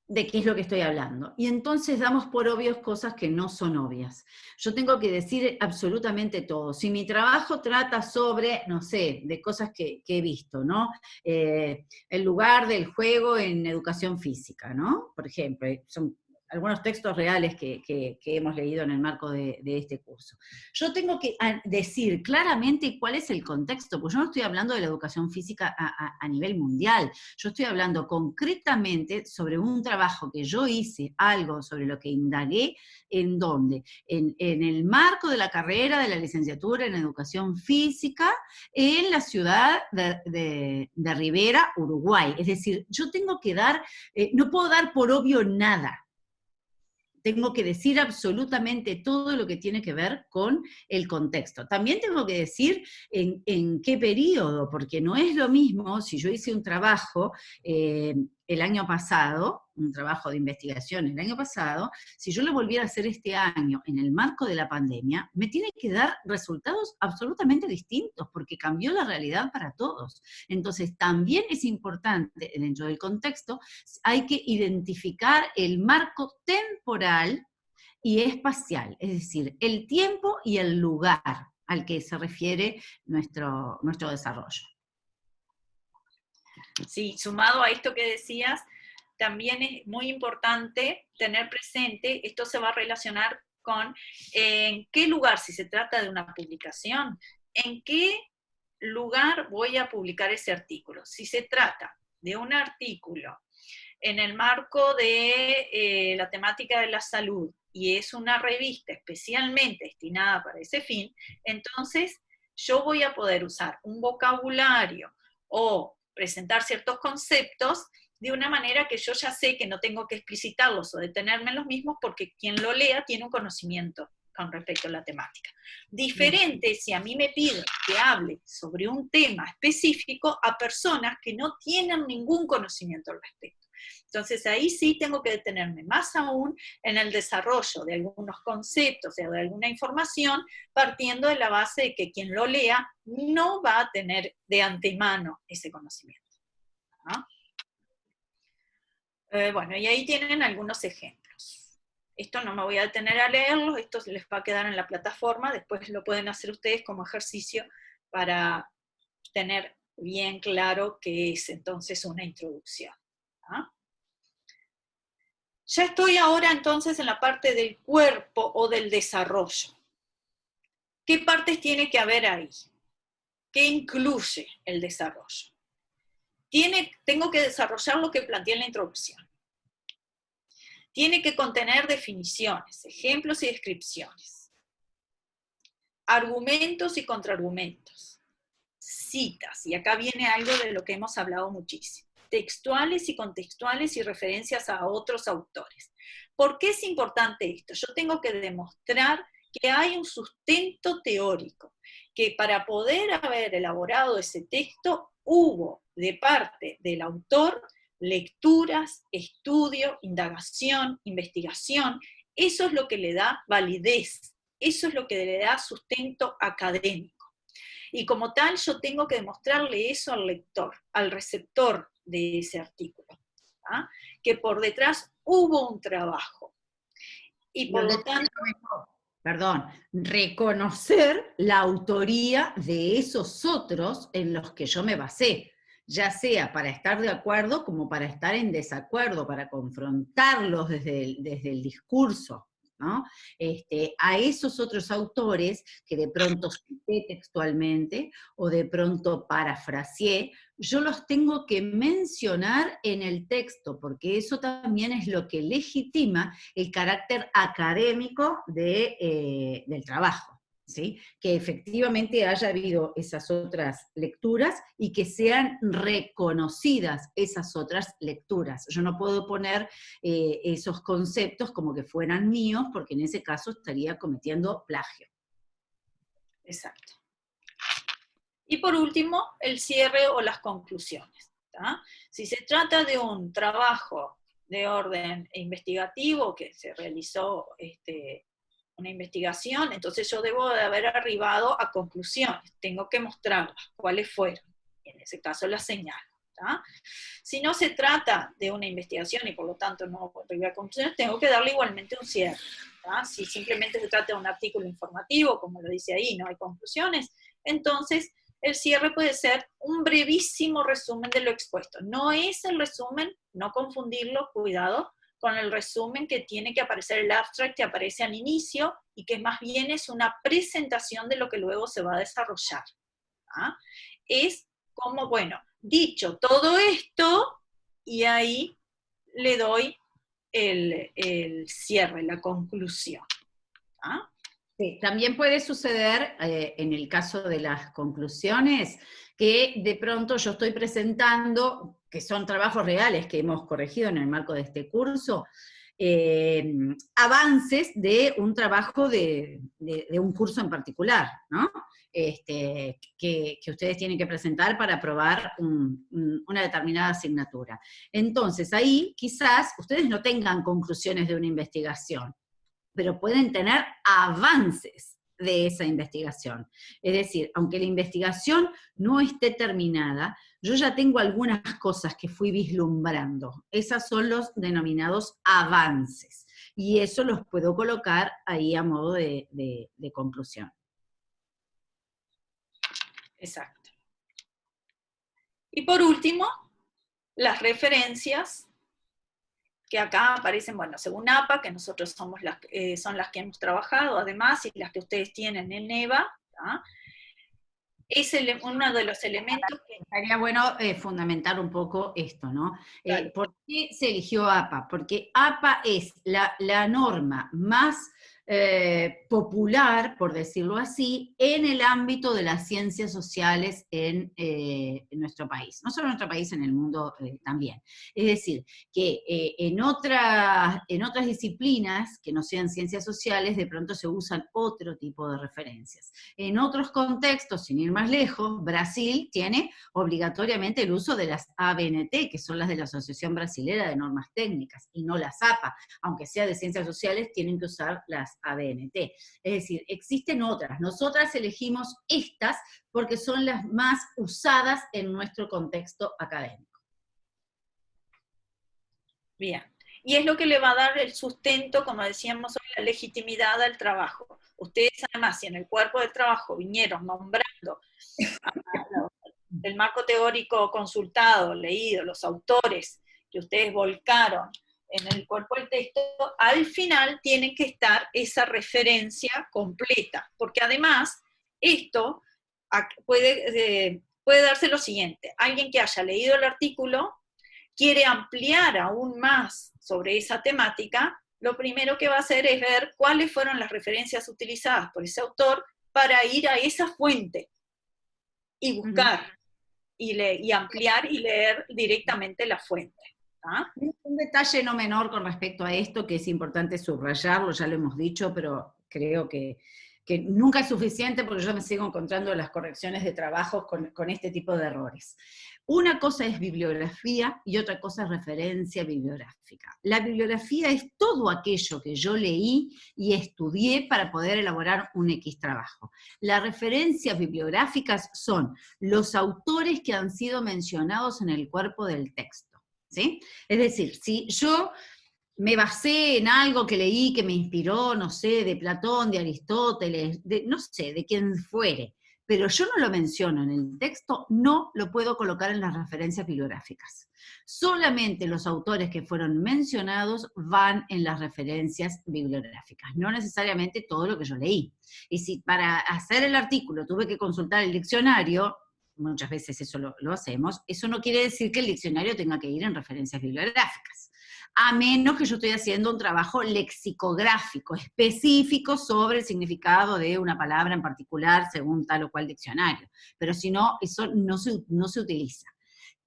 de qué es lo que estoy hablando. Y entonces damos por obvios cosas que no son obvias. Yo tengo que decir absolutamente todo. Si mi trabajo trata sobre, no sé, de cosas que he visto, ¿no? El lugar del juego en educación física, ¿no? Por ejemplo, son algunos textos reales que hemos leído en el marco de este curso. Yo tengo que decir claramente cuál es el contexto, porque yo no estoy hablando de la educación física a nivel mundial, yo estoy hablando concretamente sobre un trabajo que yo hice, algo sobre lo que indagué, ¿en dónde? En el marco de la carrera de la licenciatura en educación física en la ciudad de Rivera, Uruguay. Es decir, yo tengo que dar, no puedo dar por obvio nada. Tengo que decir absolutamente todo lo que tiene que ver con el contexto. También tengo que decir en qué periodo, porque no es lo mismo si yo hice un trabajo el año pasado, un trabajo de investigación el año pasado, si yo lo volviera a hacer este año en el marco de la pandemia, me tiene que dar resultados absolutamente distintos, porque cambió la realidad para todos. Entonces, también es importante, dentro del contexto, hay que identificar el marco temporal y espacial, es decir, el tiempo y el lugar. al que se refiere nuestro desarrollo. Sí, sumado a esto que decías, también es muy importante tener presente, esto se va a relacionar con en qué lugar, si se trata de una publicación, en qué lugar voy a publicar ese artículo. Si se trata de un artículo en el marco de la temática de la salud y es una revista especialmente destinada para ese fin, entonces yo voy a poder usar un vocabulario o presentar ciertos conceptos de una manera que yo ya sé que no tengo que explicitarlos o detenerme en los mismos porque quien lo lea tiene un conocimiento con respecto a la temática. Diferente si a mí me piden que hable sobre un tema específico a personas que no tienen ningún conocimiento al respecto. Entonces ahí sí tengo que detenerme más aún en el desarrollo de algunos conceptos o de alguna información, partiendo de la base de que quien lo lea no va a tener de antemano ese conocimiento, ¿no? Bueno, y ahí tienen algunos ejemplos. Esto no me voy a detener a leerlos, esto les va a quedar en la plataforma, después lo pueden hacer ustedes como ejercicio para tener bien claro qué es entonces una introducción, ¿no? Ya estoy ahora entonces en la parte del cuerpo o del desarrollo. ¿Qué partes tiene que haber ahí? ¿Qué incluye el desarrollo? Tengo que desarrollar lo que planteé en la introducción. Tiene que contener definiciones, ejemplos y descripciones, argumentos y contraargumentos, citas, y acá viene algo de lo que hemos hablado muchísimo, textuales y contextuales y referencias a otros autores. ¿Por qué es importante esto? Yo tengo que demostrar que hay un sustento teórico, que para poder haber elaborado ese texto hubo de parte del autor lecturas, estudio, indagación, investigación. Eso es lo que le da validez, eso es lo que le da sustento académico. Y como tal, yo tengo que demostrarle eso al lector, al receptor de ese artículo, ¿ah? Que por detrás hubo un trabajo. Y por lo tanto... Perdón, reconocer la autoría de esos otros en los que yo me basé, ya sea para estar de acuerdo como para estar en desacuerdo, para confrontarlos desde el discurso, ¿no? A esos otros autores que de pronto cité textualmente o de pronto parafraseé, yo los tengo que mencionar en el texto, porque eso también es lo que legitima el carácter académico del trabajo, ¿sí? Que efectivamente haya habido esas otras lecturas y que sean reconocidas esas otras lecturas. Yo no puedo poner esos conceptos como que fueran míos, porque en ese caso estaría cometiendo plagio. Exacto. Y por último, el cierre o las conclusiones, ¿tá? Si se trata de un trabajo de orden investigativo que se realizó una investigación, entonces yo debo de haber arribado a conclusiones, tengo que mostrarlas, cuáles fueron, y en ese caso las señalo, ¿tá? Si no se trata de una investigación y por lo tanto no arribé a conclusiones, tengo que darle igualmente un cierre, ¿tá? Si simplemente se trata de un artículo informativo, como lo dice ahí, no hay conclusiones, entonces el cierre puede ser un brevísimo resumen de lo expuesto. No es el resumen, no confundirlo, cuidado, con el resumen que tiene que aparecer el abstract que aparece al inicio y que más bien es una presentación de lo que luego se va a desarrollar. ¿Ah? Es como, bueno, dicho todo esto, y ahí le doy el cierre, la conclusión. ¿Ah? Sí, también puede suceder, en el caso de las conclusiones, que de pronto yo estoy presentando, que son trabajos reales que hemos corregido en el marco de este curso, avances de un trabajo de un curso en particular, ¿no? Que ustedes tienen que presentar para aprobar una determinada asignatura. Entonces, ahí quizás ustedes no tengan conclusiones de una investigación, pero pueden tener avances de esa investigación. Es decir, aunque la investigación no esté terminada, yo ya tengo algunas cosas que fui vislumbrando. Esos son los denominados avances. Y eso los puedo colocar ahí a modo de conclusión. Exacto. Y por último, las referencias, que acá aparecen, bueno, según APA, que nosotros somos son las que hemos trabajado, además, y las que ustedes tienen en EVA, ¿tá? Es uno de los elementos que... Estaría bueno fundamentar un poco esto, ¿no? Claro. ¿Por qué se eligió APA? Porque APA es la norma más popular, por decirlo así, en el ámbito de las ciencias sociales en nuestro país. No solo en nuestro país, en el mundo también. Es decir, que en otras disciplinas que no sean ciencias sociales, de pronto se usan otro tipo de referencias. En otros contextos, sin ir más lejos, Brasil tiene obligatoriamente el uso de las ABNT, que son las de la Asociación Brasilera de Normas Técnicas, y no las APA, aunque sea de ciencias sociales, tienen que usar las ABNT. Es decir, existen otras. Nosotras elegimos estas porque son las más usadas en nuestro contexto académico. Bien. Y es lo que le va a dar el sustento, como decíamos hoy, la legitimidad al trabajo. Ustedes además, si en el cuerpo de trabajo vinieron nombrando el marco teórico consultado, leído, los autores que ustedes volcaron en el cuerpo del texto, al final tiene que estar esa referencia completa, porque además esto puede darse lo siguiente: alguien que haya leído el artículo quiere ampliar aún más sobre esa temática, lo primero que va a hacer es ver cuáles fueron las referencias utilizadas por ese autor para ir a esa fuente y buscar y ampliar y leer directamente la fuente. ¿Ah? Un detalle no menor con respecto a esto, que es importante subrayarlo, ya lo hemos dicho, pero creo que nunca es suficiente, porque yo me sigo encontrando las correcciones de trabajos con este tipo de errores. Una cosa es bibliografía y otra cosa es referencia bibliográfica. La bibliografía es todo aquello que yo leí y estudié para poder elaborar un X trabajo. Las referencias bibliográficas son los autores que han sido mencionados en el cuerpo del texto. ¿Sí? Es decir, si yo me basé en algo que leí que me inspiró, no sé, de Platón, de Aristóteles, no sé, de quien fuere, pero yo no lo menciono en el texto, no lo puedo colocar en las referencias bibliográficas. Solamente los autores que fueron mencionados van en las referencias bibliográficas, no necesariamente todo lo que yo leí. Y si para hacer el artículo tuve que consultar el diccionario, muchas veces eso lo hacemos, eso no quiere decir que el diccionario tenga que ir en referencias bibliográficas, a menos que yo estoy haciendo un trabajo lexicográfico específico sobre el significado de una palabra en particular según tal o cual diccionario, pero si no, eso no se utiliza.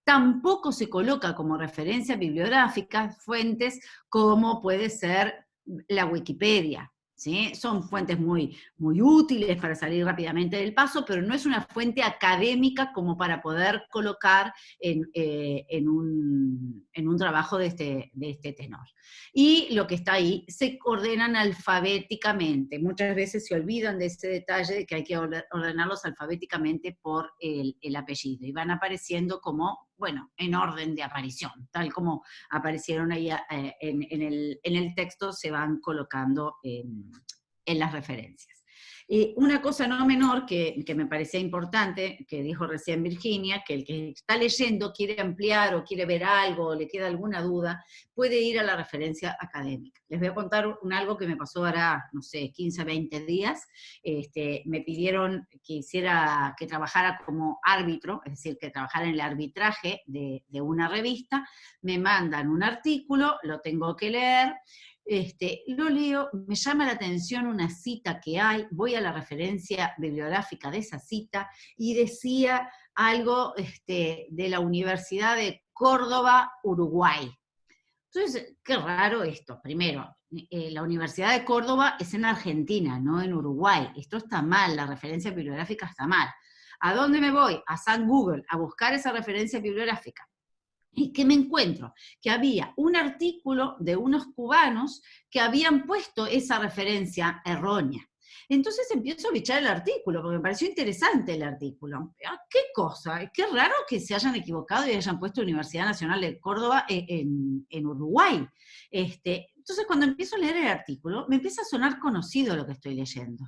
Tampoco se coloca como referencia bibliográfica fuentes como puede ser la Wikipedia. ¿Sí? Son fuentes muy, muy útiles para salir rápidamente del paso, pero no es una fuente académica como para poder colocar en un trabajo de este tenor. Y lo que está ahí, se ordenan alfabéticamente. Muchas veces se olvidan de ese detalle de que hay que ordenarlos alfabéticamente por el apellido, y van apareciendo como, bueno, en orden de aparición, tal como aparecieron ahí en el texto, se van colocando en las referencias. Una cosa no menor que me parecía importante, que dijo recién Virginia, que el que está leyendo quiere ampliar o quiere ver algo, o le queda alguna duda, puede ir a la referencia académica. Les voy a contar algo que me pasó ahora, no sé, 15, 20 días. Me pidieron que trabajara como árbitro, es decir, que trabajara en el arbitraje de una revista. Me mandan un artículo, lo tengo que leer. Lo leo, me llama la atención una cita que hay, voy a la referencia bibliográfica de esa cita, y decía algo de la Universidad de Córdoba, Uruguay. Entonces, qué raro esto. Primero, la Universidad de Córdoba es en Argentina, no en Uruguay. Esto está mal, la referencia bibliográfica está mal. ¿A dónde me voy? A San Google, a buscar esa referencia bibliográfica. ¿Y qué me encuentro? Que había un artículo de unos cubanos que habían puesto esa referencia errónea. Entonces empiezo a bichar el artículo, porque me pareció interesante el artículo. ¿Qué cosa? Qué raro que se hayan equivocado y hayan puesto Universidad Nacional de Córdoba en Uruguay. Entonces cuando empiezo a leer el artículo, me empieza a sonar conocido lo que estoy leyendo.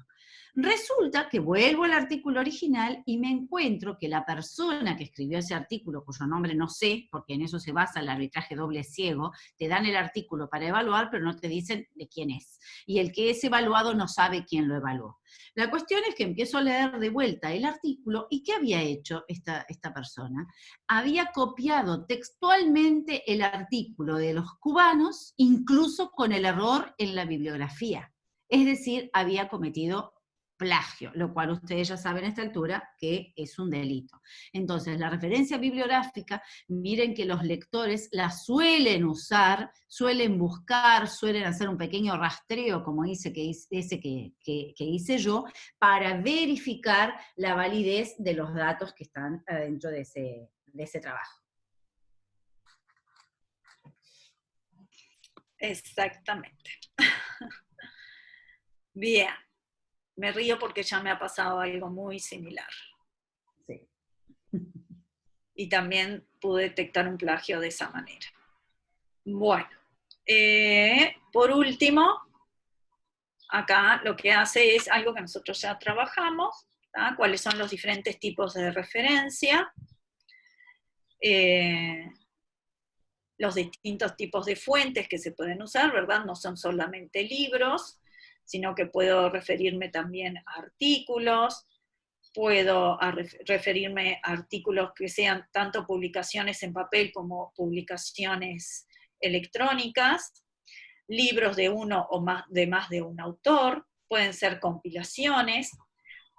Resulta que vuelvo al artículo original y me encuentro que la persona que escribió ese artículo, cuyo nombre no sé, porque en eso se basa el arbitraje doble ciego, te dan el artículo para evaluar, pero no te dicen de quién es. Y el que es evaluado no sabe quién lo evaluó. La cuestión es que empiezo a leer de vuelta el artículo, y ¿qué había hecho esta persona? Había copiado textualmente el artículo de los cubanos, incluso con el error en la bibliografía. Es decir, había cometido plagio, lo cual ustedes ya saben a esta altura que es un delito. Entonces, la referencia bibliográfica, miren que los lectores la suelen usar, suelen buscar, suelen hacer un pequeño rastreo, como hice que hice yo, para verificar la validez de los datos que están adentro de ese trabajo. Exactamente. Bien. Me río porque ya me ha pasado algo muy similar. Sí. Y también pude detectar un plagio de esa manera. Bueno, por último, acá lo que hace es algo que nosotros ya trabajamos, ¿tá? Cuáles son los diferentes tipos de referencia, los distintos tipos de fuentes que se pueden usar, ¿verdad? No son solamente libros, sino que puedo referirme también a artículos, puedo referirme a artículos que sean tanto publicaciones en papel como publicaciones electrónicas, libros de uno o más de un autor, pueden ser compilaciones,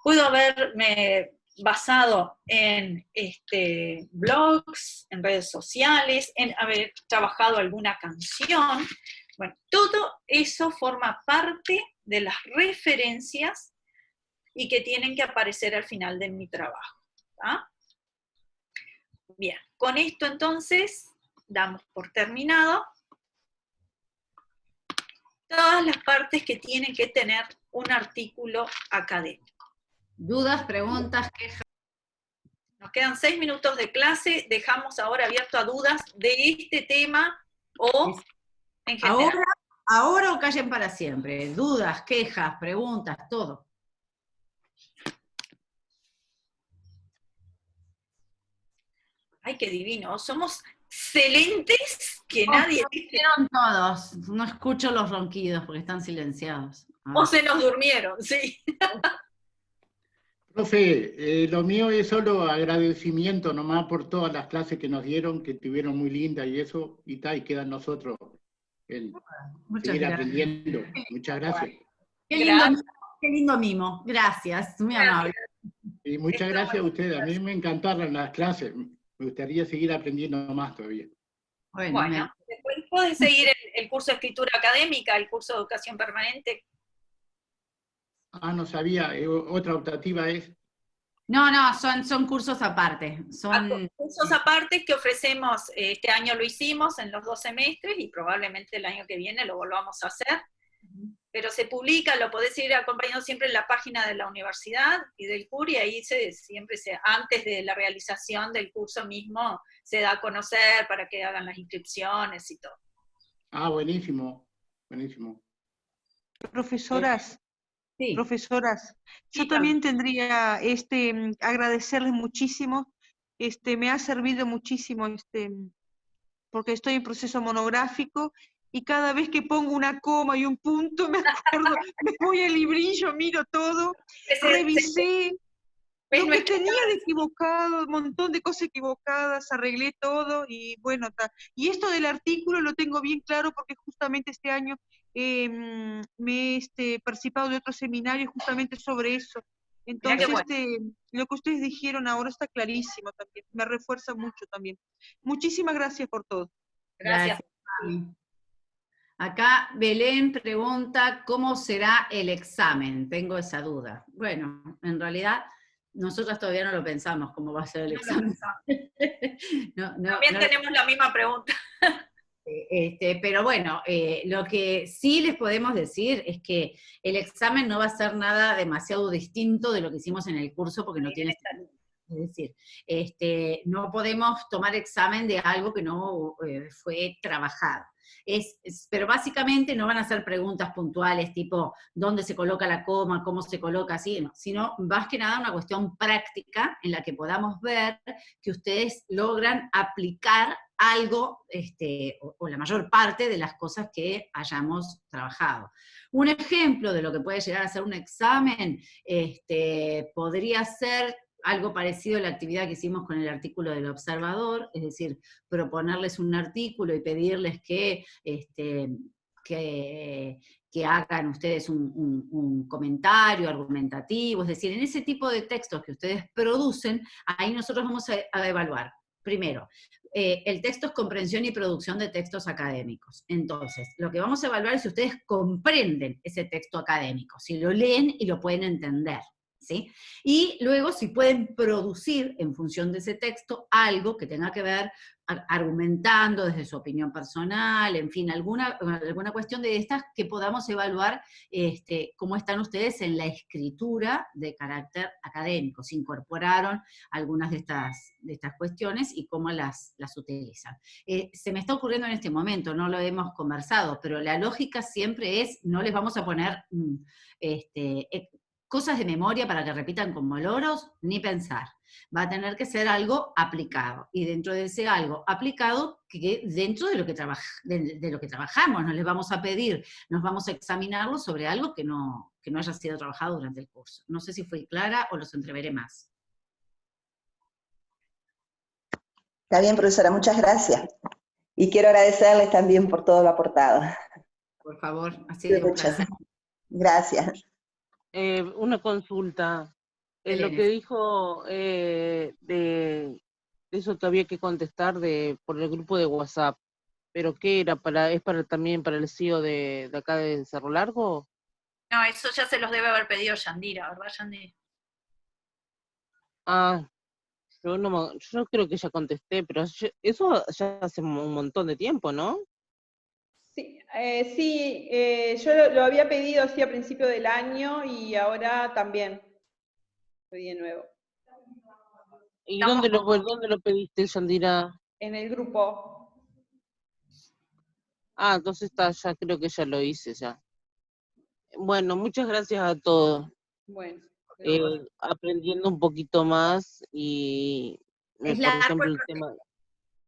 puedo haberme basado en blogs, en redes sociales, en haber trabajado alguna canción. Bueno, todo eso forma parte de las referencias y que tienen que aparecer al final de mi trabajo. ¿Tá? Bien, con esto entonces damos por terminado todas las partes que tienen que tener un artículo académico. ¿Dudas, preguntas, quejas? Nos quedan 6 minutos de clase, dejamos ahora abierto a dudas de este tema o en general. Ahora o callen para siempre. Dudas, quejas, preguntas, todo. Ay, qué divino. Somos excelentes que nadie dice. Todos. No escucho los ronquidos porque están silenciados. O se nos durmieron, sí. Profe, lo mío es solo agradecimiento nomás por todas las clases que nos dieron, que estuvieron muy lindas y eso, y queda en nosotros el seguir aprendiendo. Muchas gracias. Qué lindo mimo, gracias, muy amable. Y muchas gracias a ustedes, a mí me encantaron las clases, me gustaría seguir aprendiendo más todavía. Bueno, después puedes seguir el curso de escritura académica, el curso de educación permanente. Ah, no sabía, otra optativa es. No, son cursos aparte. Son cursos aparte que ofrecemos, este año lo hicimos en los 2 semestres y probablemente el año que viene lo volvamos a hacer. Pero se publica, lo podés ir acompañando siempre en la página de la universidad y del CUR, y ahí antes de la realización del curso mismo, se da a conocer para que hagan las inscripciones y todo. Ah, buenísimo, buenísimo. Profesoras, sí. Profesoras, yo también tendría agradecerles muchísimo, me ha servido muchísimo, porque estoy en proceso monográfico, y cada vez que pongo una coma y un punto, me acuerdo, me voy al librillo, miro todo, revisé lo que tenía de equivocado, un montón de cosas equivocadas, arreglé todo, y bueno, y esto del artículo lo tengo bien claro, porque justamente este año me he participado de otro seminario justamente sobre eso. Entonces, lo que ustedes dijeron ahora está clarísimo también, me refuerza mucho también. Muchísimas gracias por todo. Gracias. Acá Belén pregunta, ¿cómo será el examen? Tengo esa duda. Bueno, en realidad, nosotros todavía no lo pensamos cómo va a ser el examen. También tenemos la misma pregunta. Pero bueno, lo que sí les podemos decir es que el examen no va a ser nada demasiado distinto de lo que hicimos en el curso, porque no tiene Es decir, no podemos tomar examen de algo que no fue trabajado. Pero básicamente no van a ser preguntas puntuales tipo dónde se coloca la coma, cómo se coloca, así, no, sino más que nada una cuestión práctica en la que podamos ver que ustedes logran aplicar algo, o la mayor parte de las cosas que hayamos trabajado. Un ejemplo de lo que puede llegar a ser un examen podría ser algo parecido a la actividad que hicimos con el artículo del observador, es decir, proponerles un artículo y pedirles que hagan ustedes un comentario argumentativo, es decir, en ese tipo de textos que ustedes producen, ahí nosotros vamos a evaluar, primero, el texto es comprensión y producción de textos académicos. Entonces, lo que vamos a evaluar es si ustedes comprenden ese texto académico, si lo leen y lo pueden entender. ¿Sí? Y luego si pueden producir en función de ese texto algo que tenga que ver argumentando desde su opinión personal, en fin, alguna cuestión de estas que podamos evaluar cómo están ustedes en la escritura de carácter académico, si incorporaron algunas de estas cuestiones y cómo las utilizan. Se me está ocurriendo en este momento, no lo hemos conversado, pero la lógica siempre es, no les vamos a poner cosas de memoria para que repitan como loros, ni pensar. Va a tener que ser algo aplicado. Y dentro de ese algo aplicado, que dentro de lo que, de lo que trabajamos, no les vamos a pedir, nos vamos a examinarlo sobre algo que no haya sido trabajado durante el curso. No sé si fui clara o los entreveré más. Está bien, profesora, muchas gracias. Y quiero agradecerles también por todo lo aportado. Por favor, ha sido un placer. Gracias. Una consulta. Lo que dijo de eso que había que contestar por el grupo de WhatsApp, ¿pero qué era? ¿También para el CEO de acá de Cerro Largo? No, eso ya se los debe haber pedido Yandira, ¿verdad, Yandira? Ah, yo creo que ya contesté, pero eso ya hace un montón de tiempo, ¿no? Sí, yo lo había pedido así a principio del año y ahora también pedí de nuevo. ¿Y dónde lo pediste, Yandira? En el grupo. Ah, entonces ya creo que ya lo hice ya. Bueno, muchas gracias a todos. Bueno. Aprendiendo un poquito más y, por ejemplo, el tema...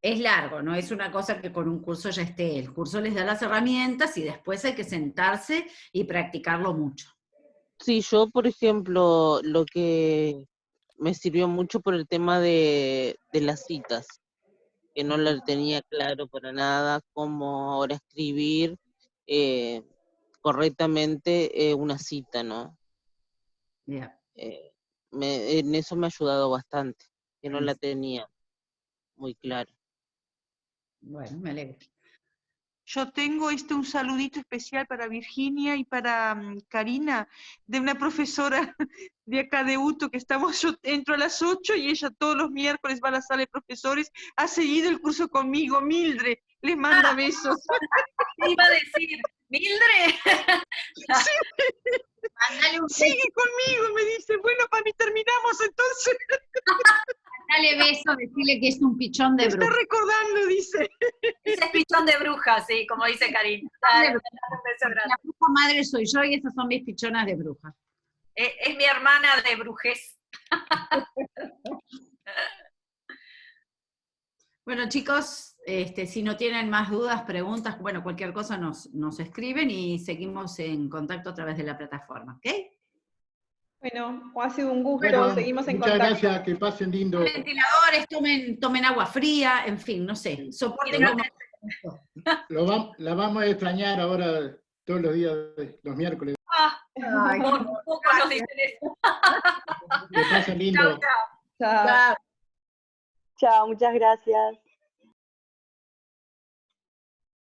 Es largo, no es una cosa que con un curso ya esté. El curso les da las herramientas y después hay que sentarse y practicarlo mucho. Sí, yo, por ejemplo, lo que me sirvió mucho por el tema de las citas, que no la tenía claro para nada cómo ahora escribir correctamente una cita, ¿no? Yeah. En eso me ha ayudado bastante, que no la tenía muy clara. Bueno, me alegro. Yo tengo un saludito especial para Virginia y para Karina, de una profesora de acá de UTO, que yo entro a las 8 y ella todos los miércoles va a la sala de profesores, ha seguido el curso conmigo, Mildred, les manda besos. Te iba a decir, ¿Mildred? Sí. Sigue conmigo, me dice, bueno, para mí terminamos entonces. Dale beso, decirle que es un pichón de bruja. Está recordando, dice. Ese es pichón de bruja, sí, como dice Karina. La bruja madre soy yo y esas son mis pichonas de bruja. Es mi hermana de brujez. Bueno, chicos, si no tienen más dudas, preguntas, bueno, cualquier cosa nos escriben y seguimos en contacto a través de la plataforma, ¿ok? Bueno, ha sido un gusto, bueno, seguimos en muchas contacto. Gracias, que pasen lindo. Ventiladores, tomen agua fría, en fin, no sé, soporten como... La vamos a extrañar ahora todos los días, los miércoles. Ay, poco nos dicen eso. Que pasen lindo. Chao, chao. Chao, muchas gracias.